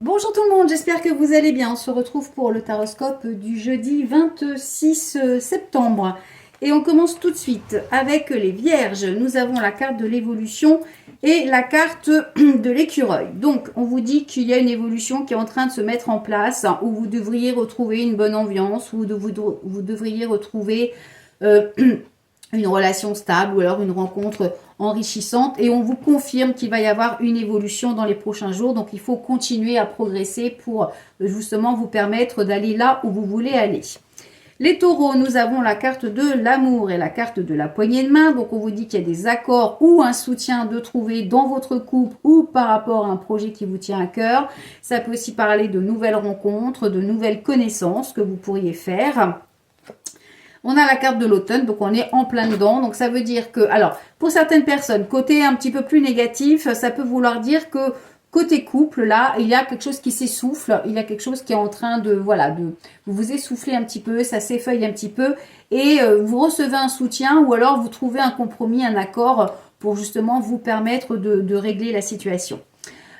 Bonjour tout le monde, j'espère que vous allez bien. On se retrouve pour le taroscope du jeudi 26 septembre. Et on commence tout de suite avec les vierges. Nous avons la carte de l'évolution et la carte de l'écureuil. Donc, on vous dit qu'il y a une évolution qui est en train de se mettre en place, où vous devriez retrouver une bonne ambiance, où vous devriez retrouver une relation stable ou alors une rencontre enrichissante, et on vous confirme qu'il va y avoir une évolution dans les prochains jours. Donc il faut continuer à progresser pour justement vous permettre d'aller là où vous voulez aller. Les taureaux, nous avons la carte de l'amour et la carte de la poignée de main. Donc on vous dit qu'il y a des accords ou un soutien de trouver dans votre couple ou par rapport à un projet qui vous tient à cœur. Ça peut aussi parler de nouvelles rencontres, de nouvelles connaissances que vous pourriez faire. On a la carte de l'automne, donc on est en plein dedans. Donc ça veut dire que, alors, pour certaines personnes, côté un petit peu plus négatif, ça peut vouloir dire que côté couple, là, il y a quelque chose qui s'essouffle, il y a quelque chose qui est en train de, voilà, de vous essouffler un petit peu, ça s'effeuille un petit peu, et vous recevez un soutien, ou alors vous trouvez un compromis, un accord, pour justement vous permettre de régler la situation.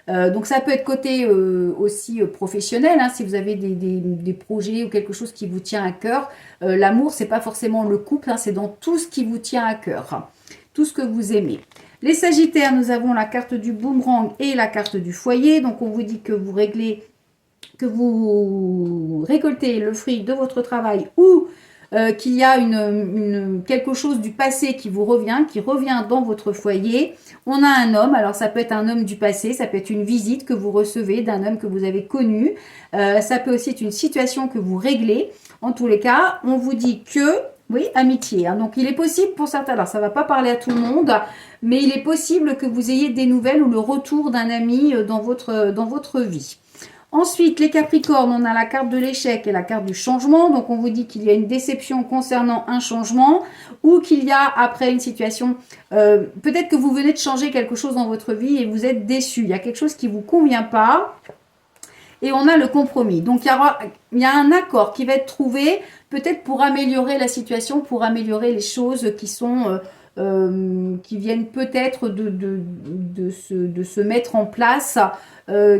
Donc ça peut être côté aussi professionnel, hein, si vous avez des projets ou quelque chose qui vous tient à cœur. L'amour, c'est pas forcément le couple, hein, c'est dans tout ce qui vous tient à cœur, hein, tout ce que vous aimez. Les Sagittaires, nous avons la carte du boomerang et la carte du foyer. Donc on vous dit que vous réglez, que vous récoltez le fruit de votre travail, ou qu'il y a quelque chose du passé qui vous revient, qui revient dans votre foyer. On a un homme, alors ça peut être un homme du passé, ça peut être une visite que vous recevez d'un homme que vous avez connu, ça peut aussi être une situation que vous réglez. En tous les cas, on vous dit que, oui, amitié, hein. Donc il est possible pour certains, alors ça ne va pas parler à tout le monde, mais il est possible que vous ayez des nouvelles ou le retour d'un ami dans votre vie. Ensuite, les Capricornes, on a la carte de l'échec et la carte du changement. Donc, on vous dit qu'il y a une déception concernant un changement, ou qu'il y a, après une situation, peut-être que vous venez de changer quelque chose dans votre vie et vous êtes déçu. Il y a quelque chose qui ne vous convient pas. Et on a le compromis. Donc, il y a un accord qui va être trouvé, peut-être pour améliorer la situation, pour améliorer les choses qui sont... qui viennent peut-être de se mettre en place,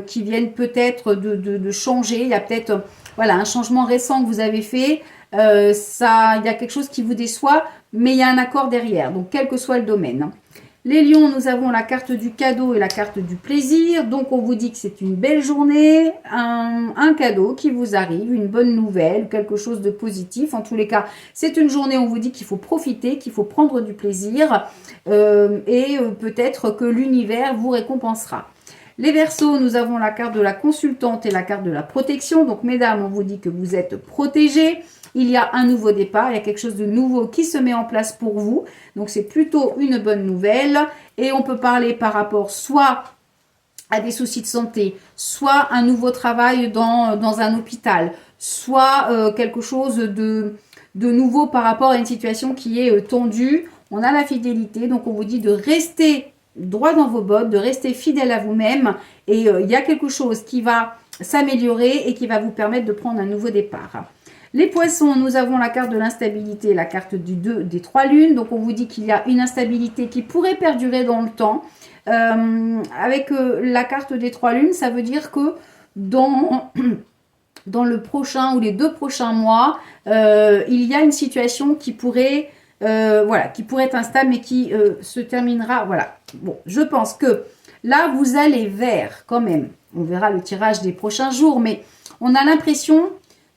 qui viennent peut-être de changer. Il y a peut-être voilà, un changement récent que vous avez fait. Il y a quelque chose qui vous déçoit, mais il y a un accord derrière, donc quel que soit le domaine. Les lions, nous avons la carte du cadeau et la carte du plaisir. Donc, on vous dit que c'est une belle journée, un cadeau qui vous arrive, une bonne nouvelle, quelque chose de positif. En tous les cas, c'est une journée où on vous dit qu'il faut profiter, qu'il faut prendre du plaisir et peut-être que l'univers vous récompensera. Les Verseaux, nous avons la carte de la consultante et la carte de la protection. Donc, mesdames, on vous dit que vous êtes protégées. Il y a un nouveau départ, il y a quelque chose de nouveau qui se met en place pour vous. Donc, c'est plutôt une bonne nouvelle. Et on peut parler par rapport soit à des soucis de santé, soit un nouveau travail dans un hôpital, soit quelque chose de nouveau par rapport à une situation qui est tendue. On a la fidélité, donc on vous dit de rester droit dans vos bottes, de rester fidèle à vous-même. Et il y a quelque chose qui va s'améliorer et qui va vous permettre de prendre un nouveau départ. Les poissons, nous avons la carte de l'instabilité, la carte des 3 lunes. Donc, on vous dit qu'il y a une instabilité qui pourrait perdurer dans le temps. Avec la carte des 3 lunes, ça veut dire que dans le prochain ou les 2 prochains mois, il y a une situation qui pourrait, qui pourrait être instable, mais qui se terminera. Voilà. Bon, je pense que là, vous allez vers, quand même, on verra le tirage des prochains jours, mais on a l'impression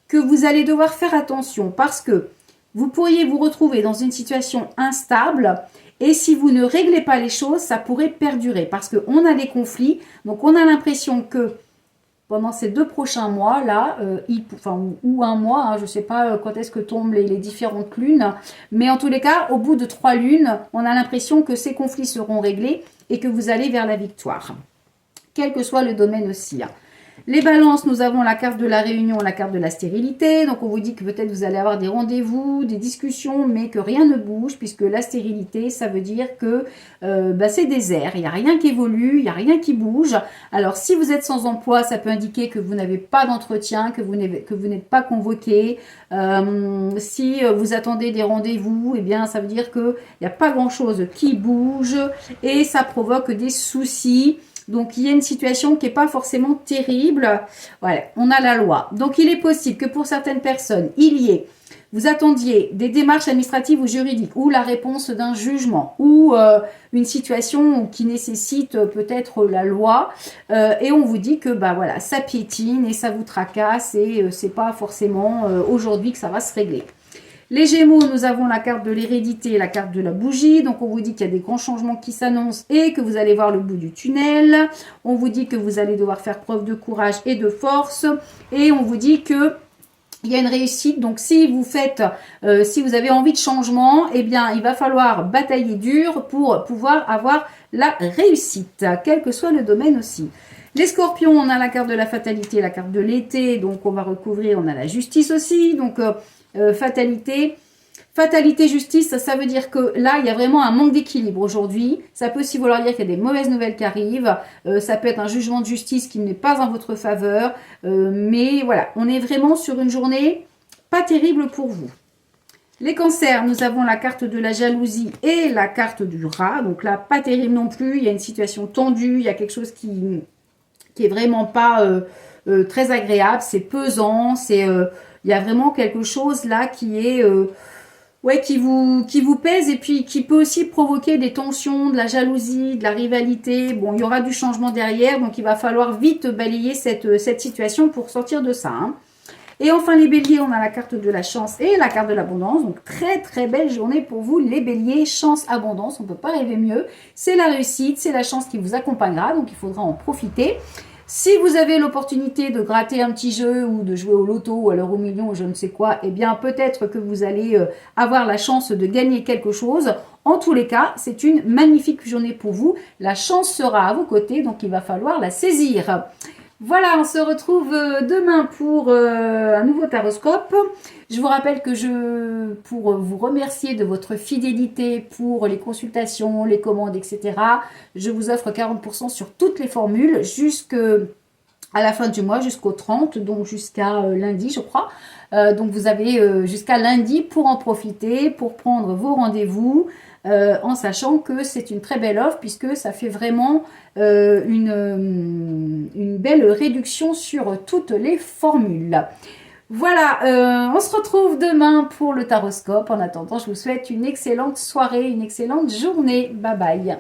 que vous allez devoir faire attention parce que vous pourriez vous retrouver dans une situation instable et si vous ne réglez pas les choses, ça pourrait perdurer parce qu'on a des conflits. Donc, on a l'impression que pendant ces 2 prochains mois, là, ou un mois, hein, je ne sais pas quand est-ce que tombent les différentes lunes, mais en tous les cas, au bout de 3 lunes, on a l'impression que ces conflits seront réglés et que vous allez vers la victoire, quel que soit le domaine aussi. Les balances, nous avons la carte de la réunion, la carte de la stérilité. Donc, on vous dit que peut-être vous allez avoir des rendez-vous, des discussions, mais que rien ne bouge, puisque la stérilité, ça veut dire que c'est désert. Il n'y a rien qui évolue, il n'y a rien qui bouge. Alors, si vous êtes sans emploi, ça peut indiquer que vous n'avez pas d'entretien, que vous n'êtes pas convoqué. Si vous attendez des rendez-vous, eh bien, ça veut dire qu'il n'y a pas grand-chose qui bouge et ça provoque des soucis. Donc, il y a une situation qui n'est pas forcément terrible. Voilà, on a la loi. Donc, il est possible que pour certaines personnes, vous attendiez des démarches administratives ou juridiques, ou la réponse d'un jugement, ou une situation qui nécessite peut-être la loi, et on vous dit que bah voilà, ça piétine et ça vous tracasse, et c'est pas forcément aujourd'hui que ça va se régler. Les Gémeaux, nous avons la carte de l'hérédité et la carte de la bougie. Donc, on vous dit qu'il y a des grands changements qui s'annoncent et que vous allez voir le bout du tunnel. On vous dit que vous allez devoir faire preuve de courage et de force. Et on vous dit que il y a une réussite. Donc, si vous avez envie de changement, eh bien, il va falloir batailler dur pour pouvoir avoir la réussite, quel que soit le domaine aussi. Les scorpions, on a la carte de la fatalité, la carte de l'été. Donc, on va recouvrir, on a la justice aussi. Donc, fatalité, justice, ça veut dire que là, il y a vraiment un manque d'équilibre aujourd'hui. Ça peut aussi vouloir dire qu'il y a des mauvaises nouvelles qui arrivent. Ça peut être un jugement de justice qui n'est pas en votre faveur. Mais voilà, on est vraiment sur une journée pas terrible pour vous. Les cancers, nous avons la carte de la jalousie et la carte du rat. Donc là, pas terrible non plus. Il y a une situation tendue. Il y a quelque chose qui est vraiment pas très agréable. C'est pesant. Il y a vraiment quelque chose là qui est qui vous pèse et puis qui peut aussi provoquer des tensions, de la jalousie, de la rivalité. Bon, il y aura du changement derrière, donc il va falloir vite balayer cette situation pour sortir de ça. Hein. Et enfin, les béliers, on a la carte de la chance et la carte de l'abondance. Donc, très, très belle journée pour vous, les béliers. Chance, abondance, on ne peut pas rêver mieux. C'est la réussite, c'est la chance qui vous accompagnera, donc il faudra en profiter. Si vous avez l'opportunité de gratter un petit jeu ou de jouer au loto ou à l'euro million ou je ne sais quoi, eh bien peut-être que vous allez avoir la chance de gagner quelque chose. En tous les cas, c'est une magnifique journée pour vous. La chance sera à vos côtés, donc il va falloir la saisir. Voilà, on se retrouve demain pour un nouveau taroscope. Je vous rappelle que pour vous remercier de votre fidélité pour les consultations, les commandes, etc., je vous offre 40% sur toutes les formules jusqu'à la fin du mois, jusqu'au 30, donc jusqu'à lundi, je crois. Donc vous avez jusqu'à lundi pour en profiter, pour prendre vos rendez-vous, en sachant que c'est une très belle offre puisque ça fait vraiment une belle réduction sur toutes les formules. Voilà, on se retrouve demain pour le taroscope. En attendant, je vous souhaite une excellente soirée, une excellente journée. Bye bye.